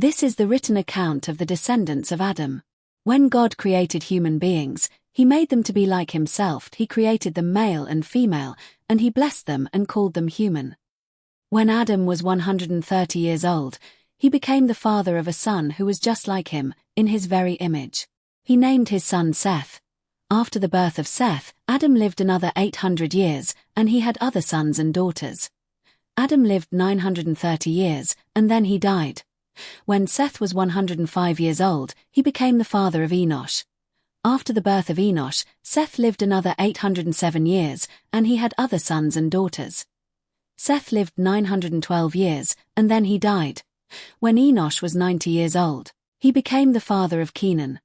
This is the written account of the descendants of Adam. When God created human beings, he made them to be like himself. He created them male and female, and he blessed them and called them human. When Adam was 130 years old, he became the father of a son who was just like him, in his very image. He named his son Seth. After the birth of Seth, Adam lived another 800 years, and he had other sons and daughters. Adam lived 930 years, and then he died. When Seth was 105 years old, he became the father of Enosh. After the birth of Enosh, Seth lived another 807 years, and he had other sons and daughters. Seth lived 912 years, and then he died. When Enosh was 90 years old, he became the father of Kenan.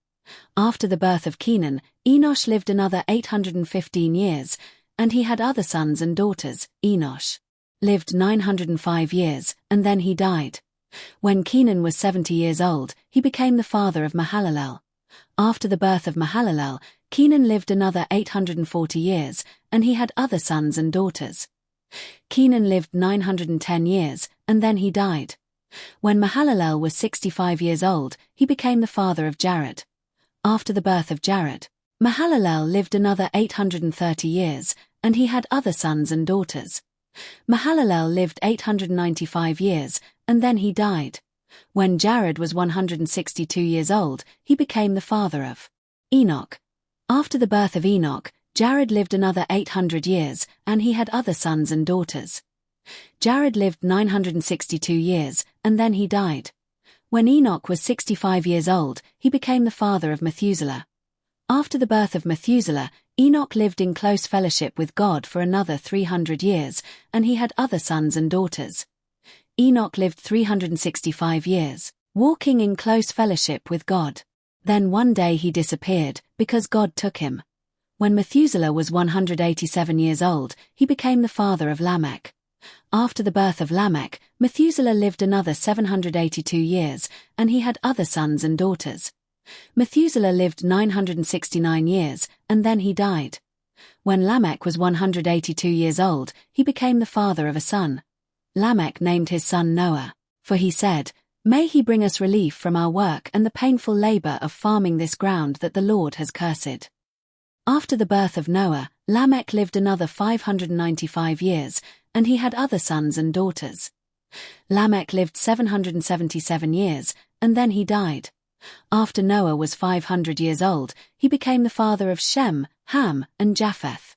After the birth of Kenan, Enosh lived another 815 years, and he had other sons and daughters. Enosh lived 905 years, and then he died. When Kenan was 70 years old, he became the father of Mahalalel. After the birth of Mahalalel, Kenan lived another 840 years, and he had other sons and daughters. Kenan lived 910 years, and then he died. When Mahalalel was 65 years old, he became the father of Jared. After the birth of Jared, Mahalalel lived another 830 years, and he had other sons and daughters. Mahalalel lived 895 years, and then he died. When Jared was 162 years old, he became the father of Enoch. After the birth of Enoch, Jared lived another 800 years, and he had other sons and daughters. Jared lived 962 years, and then he died. When Enoch was 65 years old, he became the father of Methuselah. After the birth of Methuselah, Enoch lived in close fellowship with God for another 300 years, and he had other sons and daughters. Enoch lived 365 years, walking in close fellowship with God. Then one day he disappeared, because God took him. When Methuselah was 187 years old, he became the father of Lamech. After the birth of Lamech, Methuselah lived another 782 years, and he had other sons and daughters. Methuselah lived 969 years, and then he died. When Lamech was 182 years old, he became the father of a son. Lamech named his son Noah, for he said, "May he bring us relief from our work and the painful labor of farming this ground that the Lord has cursed." After the birth of Noah, Lamech lived another 595 years, and he had other sons and daughters. Lamech lived 777 years, and then he died. After Noah was 500 years old, he became the father of Shem, Ham, and Japheth.